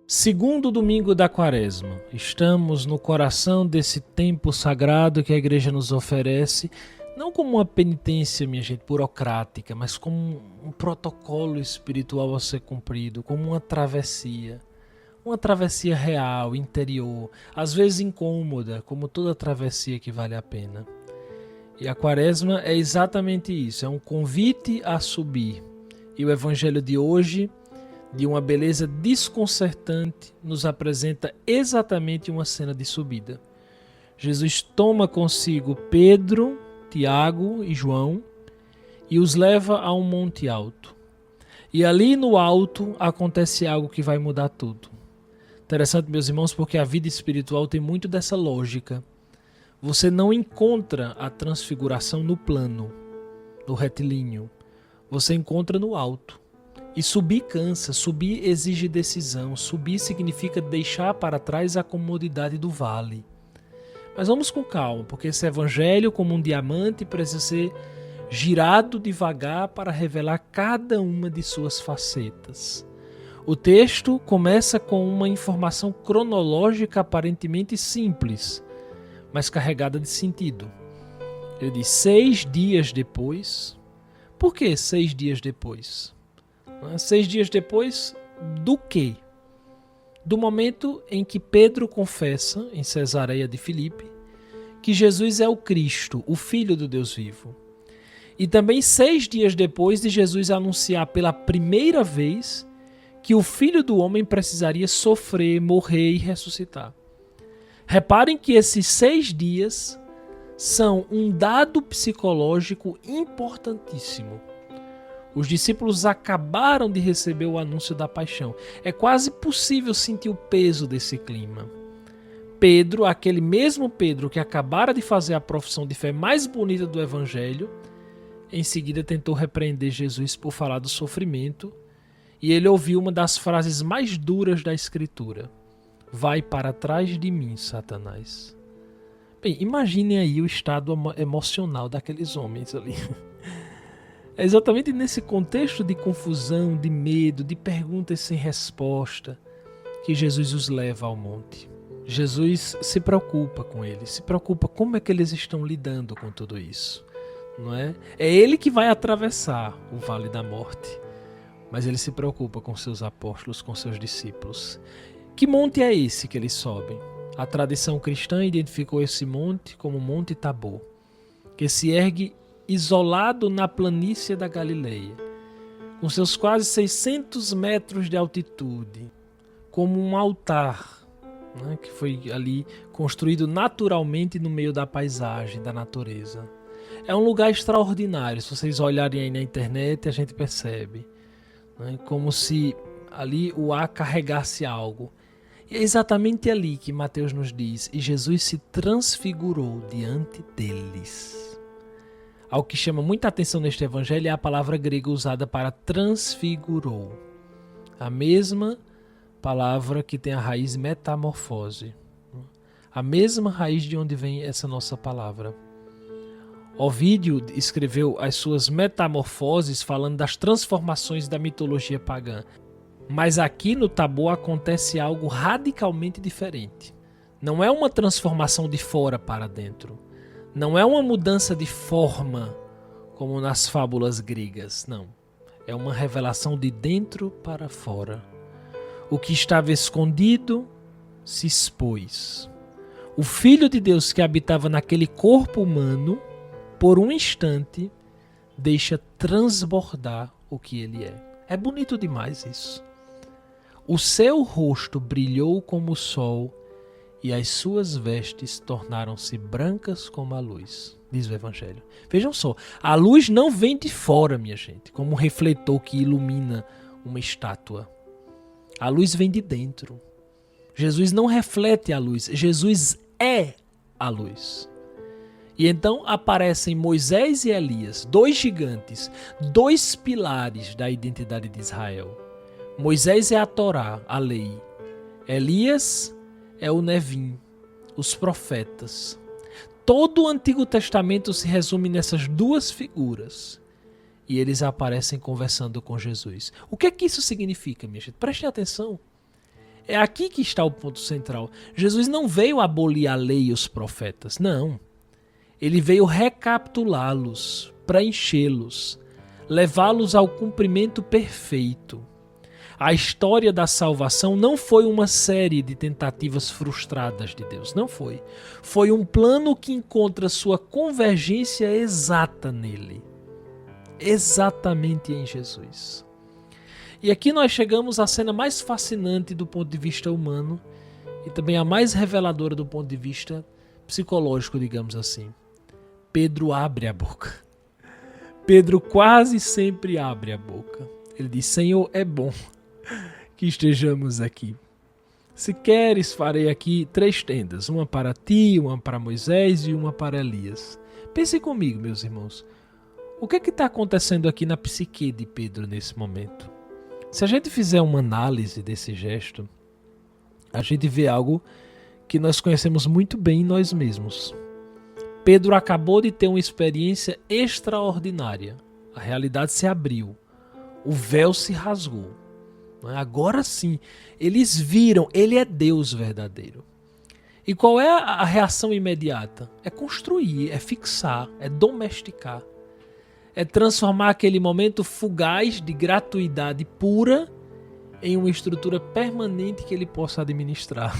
Segundo domingo da Quaresma, estamos no coração desse tempo sagrado que a Igreja nos oferece, não como uma penitência, minha gente, burocrática, mas como um protocolo espiritual a ser cumprido, como uma travessia real, interior, às vezes incômoda, como toda travessia que vale a pena. E a Quaresma é exatamente isso, é um convite a subir. E o Evangelho de hoje, de uma beleza desconcertante, nos apresenta exatamente uma cena de subida. Jesus toma consigo Pedro, Tiago e João e os leva a um monte alto. E ali no alto acontece algo que vai mudar tudo. Interessante, meus irmãos, porque a vida espiritual tem muito dessa lógica. Você não encontra a transfiguração no plano, no retilíneo. Você encontra no alto. E subir cansa, subir exige decisão, subir significa deixar para trás a comodidade do vale. Mas vamos com calma, porque esse evangelho, como um diamante, precisa ser girado devagar para revelar cada uma de suas facetas. O texto começa com uma informação cronológica aparentemente simples, mas carregada de sentido. Ele diz 6 dias depois. Por que 6 dias depois? 6 dias depois do quê? Do momento em que Pedro confessa, em Cesareia de Filipe, que Jesus é o Cristo, o Filho do Deus vivo. E também 6 dias depois de Jesus anunciar pela primeira vez que o Filho do Homem precisaria sofrer, morrer e ressuscitar. Reparem que esses 6 dias são um dado psicológico importantíssimo. Os discípulos acabaram de receber o anúncio da paixão. É quase possível sentir o peso desse clima. Pedro, aquele mesmo Pedro que acabara de fazer a profissão de fé mais bonita do Evangelho, em seguida tentou repreender Jesus por falar do sofrimento, e ele ouviu uma das frases mais duras da Escritura: "Vai para trás de mim, Satanás." Bem, imaginem aí o estado emocional daqueles homens ali. É exatamente nesse contexto de confusão, de medo, de perguntas sem resposta, que Jesus os leva ao monte. Jesus se preocupa com eles, se preocupa como é que eles estão lidando com tudo isso, não é? É ele que vai atravessar o vale da morte, mas ele se preocupa com seus apóstolos, com seus discípulos. Que monte é esse que eles sobem? A tradição cristã identificou esse monte como Monte Tabor, que se ergue isolado na planície da Galileia, com seus quase 600 metros de altitude, como um altar, né, que foi ali construído naturalmente no meio da paisagem, da natureza. É um lugar extraordinário, se vocês olharem aí na internet a gente percebe, né, como se ali o ar carregasse algo. E é exatamente ali que Mateus nos diz: e Jesus se transfigurou diante deles. Algo que chama muita atenção neste evangelho é a palavra grega usada para transfigurou. A mesma palavra que tem a raiz metamorfose. A mesma raiz de onde vem essa nossa palavra. Ovídio escreveu as suas metamorfoses falando das transformações da mitologia pagã. Mas aqui no Tabor acontece algo radicalmente diferente. Não é uma transformação de fora para dentro. Não é uma mudança de forma, como nas fábulas gregas, não. É uma revelação de dentro para fora. O que estava escondido se expôs. O Filho de Deus que habitava naquele corpo humano, por um instante, deixa transbordar o que ele é. É bonito demais isso. O seu rosto brilhou como o sol, e as suas vestes tornaram-se brancas como a luz, diz o Evangelho. Vejam só, a luz não vem de fora, minha gente, como um refletor que ilumina uma estátua. A luz vem de dentro. Jesus não reflete a luz, Jesus é a luz. E então aparecem Moisés e Elias, 2 gigantes, 2 pilares da identidade de Israel. Moisés é a Torá, a lei. Elias é o Nevim, os profetas. Todo o Antigo Testamento se resume nessas 2 figuras. E eles aparecem conversando com Jesus. O que é que isso significa, minha gente? Prestem atenção. É aqui que está o ponto central. Jesus não veio abolir a lei e os profetas, não. Ele veio recapitulá-los, preenchê-los, levá-los ao cumprimento perfeito. A história da salvação não foi uma série de tentativas frustradas de Deus, não foi. Foi um plano que encontra sua convergência exata nele. Exatamente em Jesus. E aqui nós chegamos à cena mais fascinante do ponto de vista humano e também a mais reveladora do ponto de vista psicológico, digamos assim. Pedro abre a boca. Pedro quase sempre abre a boca. Ele diz: Senhor, é bom que estejamos aqui. Se queres, farei aqui 3 tendas, uma para ti, uma para Moisés e uma para Elias. Pense comigo, meus irmãos. O que está acontecendo aqui na psique de Pedro nesse momento? Se a gente fizer uma análise desse gesto, a gente vê algo que nós conhecemos muito bem em nós mesmos. Pedro acabou de ter uma experiência extraordinária. A realidade se abriu. O véu se rasgou. Agora sim, eles viram, ele é Deus verdadeiro. E qual é a reação imediata? É construir, é fixar, é domesticar. É transformar aquele momento fugaz de gratuidade pura em uma estrutura permanente que ele possa administrar.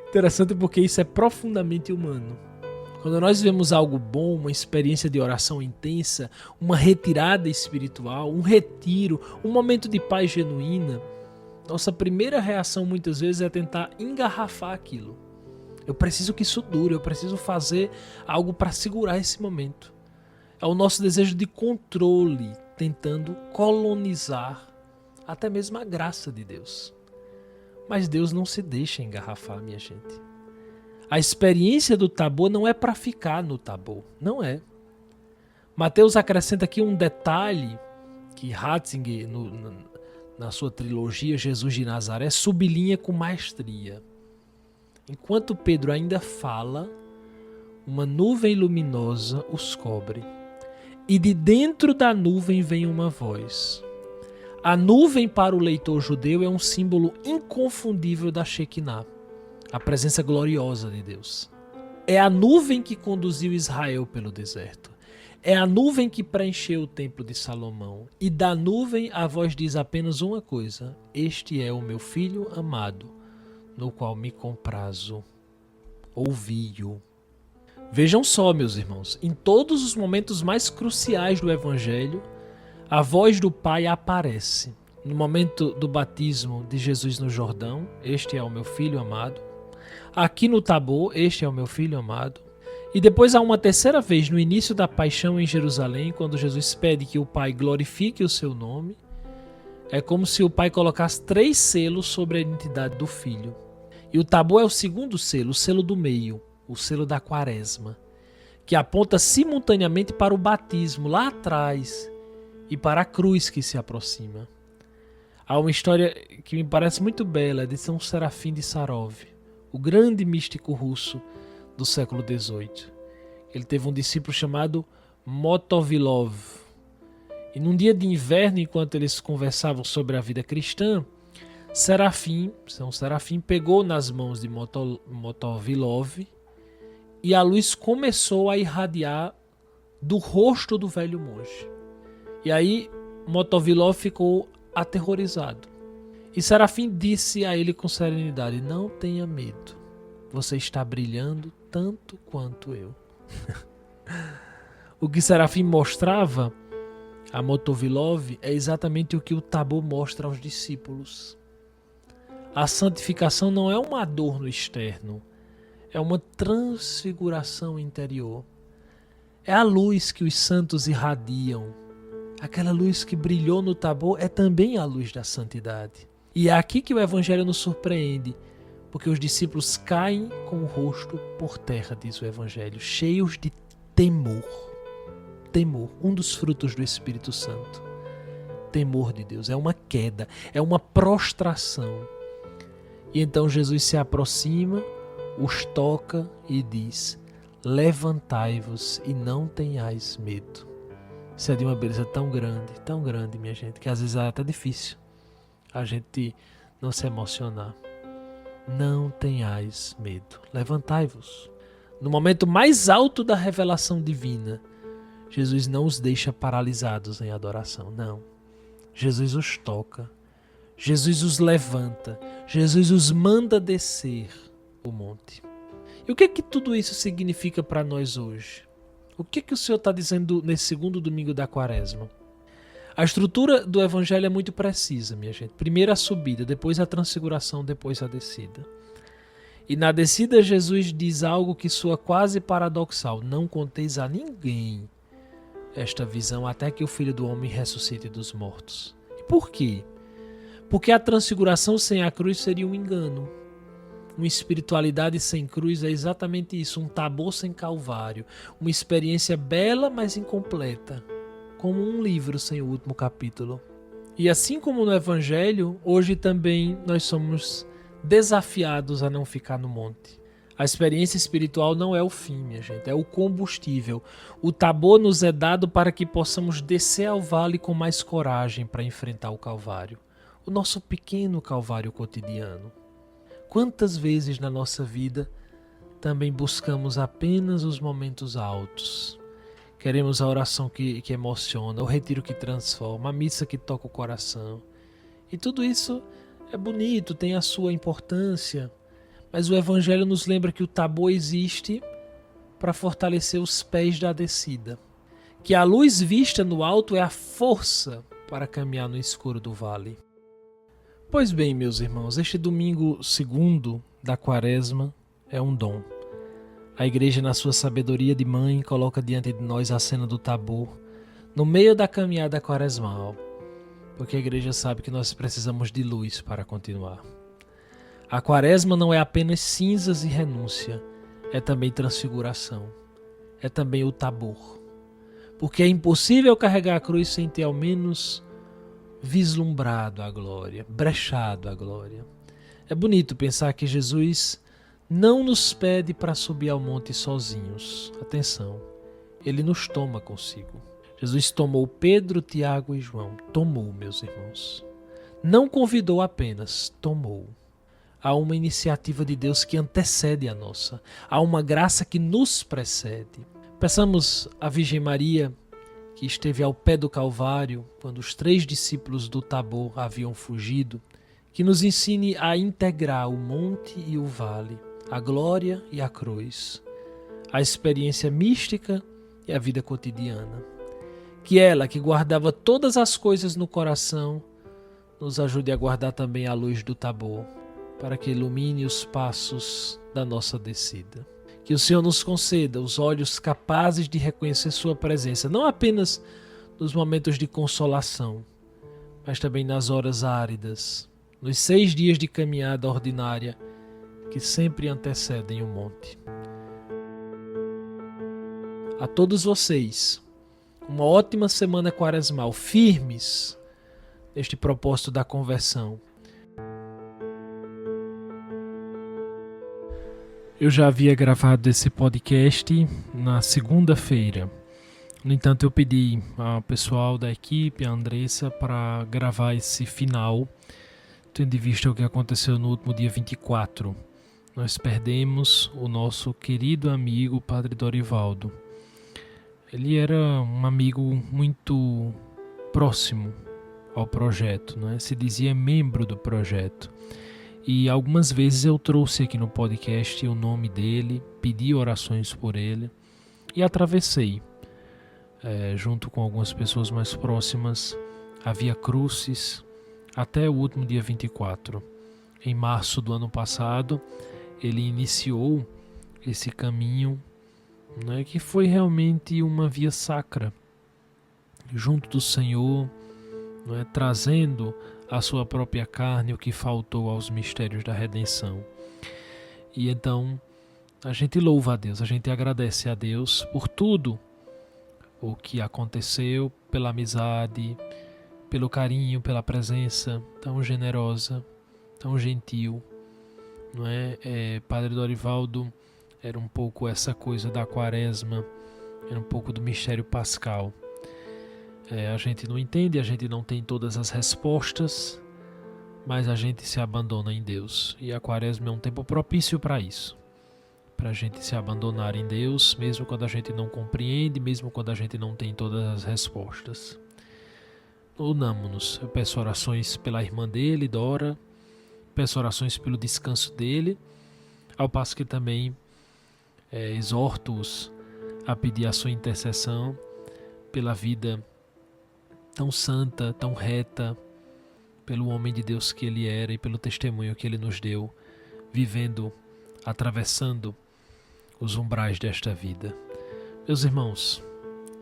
Interessante porque isso é profundamente humano. Quando nós vemos algo bom, uma experiência de oração intensa, uma retirada espiritual, um retiro, um momento de paz genuína, nossa primeira reação muitas vezes é tentar engarrafar aquilo. Eu preciso que isso dure, eu preciso fazer algo para segurar esse momento. É o nosso desejo de controle, tentando colonizar até mesmo a graça de Deus. Mas Deus não se deixa engarrafar, minha gente. A experiência do tabor não é para ficar no tabor, não é. Mateus acrescenta aqui um detalhe que Ratzinger, na sua trilogia Jesus de Nazaré, sublinha com maestria. Enquanto Pedro ainda fala, uma nuvem luminosa os cobre. E de dentro da nuvem vem uma voz. A nuvem para o leitor judeu é um símbolo inconfundível da Shekinah, a presença gloriosa de Deus. É a nuvem que conduziu Israel pelo deserto. É a nuvem que preencheu o templo de Salomão. E da nuvem a voz diz apenas uma coisa: este é o meu filho amado, no qual me comprazo. Ouvi-o. Vejam só, meus irmãos, em todos os momentos mais cruciais do Evangelho, a voz do Pai aparece. No momento do batismo de Jesus no Jordão, este é o meu filho amado. Aqui no Tabor, este é o meu filho amado. E depois há uma terceira vez, no início da paixão em Jerusalém, quando Jesus pede que o Pai glorifique o seu nome. É como se o Pai colocasse 3 selos sobre a identidade do Filho. E o Tabor é o segundo selo, o selo do meio, o selo da quaresma, que aponta simultaneamente para o batismo lá atrás e para a cruz que se aproxima. Há uma história que me parece muito bela de São Serafim de Sarov, o grande místico russo do século XVIII. Ele teve um discípulo chamado Motovilov. E num dia de inverno, enquanto eles conversavam sobre a vida cristã, São Serafim pegou nas mãos de Motovilov e a luz começou a irradiar do rosto do velho monge. E aí Motovilov ficou aterrorizado. E Serafim disse a ele com serenidade: não tenha medo, você está brilhando tanto quanto eu. O que Serafim mostrava a Motovilov é exatamente o que o Tabor mostra aos discípulos. A santificação não é um adorno externo, é uma transfiguração interior. É a luz que os santos irradiam. Aquela luz que brilhou no Tabor é também a luz da santidade. E é aqui que o Evangelho nos surpreende, porque os discípulos caem com o rosto por terra, diz o Evangelho, cheios de temor. Temor, um dos frutos do Espírito Santo. Temor de Deus, é uma queda, é uma prostração. E então Jesus se aproxima, os toca e diz: levantai-vos e não tenhais medo. Isso é de uma beleza tão grande, minha gente, que às vezes é até difícil a gente não se emocionar. Não tenhais medo. Levantai-vos. No momento mais alto da revelação divina, Jesus não os deixa paralisados em adoração, não. Jesus os toca. Jesus os levanta. Jesus os manda descer o monte. E o que é que tudo isso significa para nós hoje? O que é que o Senhor está dizendo nesse segundo domingo da Quaresma? A estrutura do Evangelho é muito precisa, minha gente. Primeiro a subida, depois a transfiguração, depois a descida. E na descida Jesus diz algo que soa quase paradoxal. Não conteis a ninguém esta visão até que o Filho do Homem ressuscite dos mortos. E por quê? Porque a transfiguração sem a cruz seria um engano. Uma espiritualidade sem cruz é exatamente isso, um Tabor sem Calvário. Uma experiência bela, mas incompleta. Como um livro sem o último capítulo. E assim como no Evangelho, hoje também nós somos desafiados a não ficar no monte. A experiência espiritual não é o fim, minha gente, é o combustível. O Tabor nos é dado para que possamos descer ao vale com mais coragem para enfrentar o Calvário. O nosso pequeno Calvário cotidiano. Quantas vezes na nossa vida também buscamos apenas os momentos altos? Queremos a oração que emociona, o retiro que transforma, a missa que toca o coração. E tudo isso é bonito, tem a sua importância, mas o Evangelho nos lembra que o Tabor existe para fortalecer os pés da descida. Que a luz vista no alto é a força para caminhar no escuro do vale. Pois bem, meus irmãos, este domingo segundo da Quaresma é um dom. A Igreja, na sua sabedoria de mãe, coloca diante de nós a cena do Tabor, no meio da caminhada quaresmal, porque a Igreja sabe que nós precisamos de luz para continuar. A Quaresma não é apenas cinzas e renúncia, é também transfiguração, é também o Tabor. Porque é impossível carregar a cruz sem ter ao menos vislumbrado a glória, brechado a glória. É bonito pensar que Jesus não nos pede para subir ao monte sozinhos. Atenção, Ele nos toma consigo. Jesus tomou Pedro, Tiago e João. Tomou, meus irmãos. Não convidou apenas, tomou. Há uma iniciativa de Deus que antecede a nossa. Há uma graça que nos precede. Peçamos à Virgem Maria, que esteve ao pé do Calvário, quando os 3 discípulos do Tabor haviam fugido, que nos ensine a integrar o monte e o vale, a glória e a cruz, a experiência mística e a vida cotidiana. Que ela, que guardava todas as coisas no coração, nos ajude a guardar também a luz do Tabor, para que ilumine os passos da nossa descida. Que o Senhor nos conceda os olhos capazes de reconhecer sua presença, não apenas nos momentos de consolação, mas também nas horas áridas, nos 6 dias de caminhada ordinária que sempre antecedem o monte. A todos vocês, uma ótima semana quaresmal, firmes neste propósito da conversão. Eu já havia gravado esse podcast na segunda-feira. No entanto, eu pedi ao pessoal da equipe, a Andressa, para gravar esse final, tendo em vista o que aconteceu no último dia 24. Nós perdemos o nosso querido amigo Padre Dorivaldo. Ele era um amigo muito próximo ao projeto, né? Se dizia membro do projeto. E algumas vezes eu trouxe aqui no podcast o nome dele, pedi orações por ele e atravessei, junto com algumas pessoas mais próximas, a Via Crucis até o último dia 24. Em março do ano passado, ele iniciou esse caminho, né, que foi realmente uma via sacra, junto do Senhor, né, trazendo a sua própria carne o que faltou aos mistérios da redenção. E então a gente louva a Deus, a gente agradece a Deus por tudo o que aconteceu, pela amizade, pelo carinho, pela presença tão generosa, tão gentil, não é? Padre Dorivaldo era um pouco essa coisa da Quaresma, era um pouco do mistério pascal. A gente não entende, a gente não tem todas as respostas, mas a gente se abandona em Deus. E a Quaresma é um tempo propício para isso. Para a gente se abandonar em Deus, mesmo quando a gente não compreende, mesmo quando a gente não tem todas as respostas. Unamo-nos. Eu peço orações pela irmã dele, Dora, peço orações pelo descanso dele, ao passo que também exorto-os a pedir a sua intercessão pela vida tão santa, tão reta, pelo homem de Deus que ele era e pelo testemunho que ele nos deu, vivendo, atravessando os umbrais desta vida. Meus irmãos,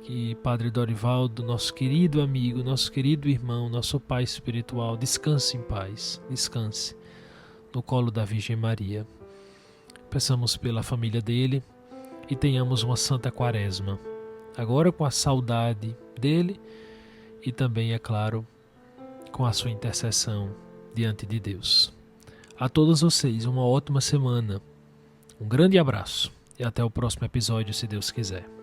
que Padre Dorivaldo, nosso querido amigo, nosso querido irmão, nosso pai espiritual, descanse em paz, descanse no colo da Virgem Maria. Peçamos pela família dele e tenhamos uma santa Quaresma, agora com a saudade dele e também, é claro, com a sua intercessão diante de Deus. A todos vocês, uma ótima semana, um grande abraço e até o próximo episódio, se Deus quiser.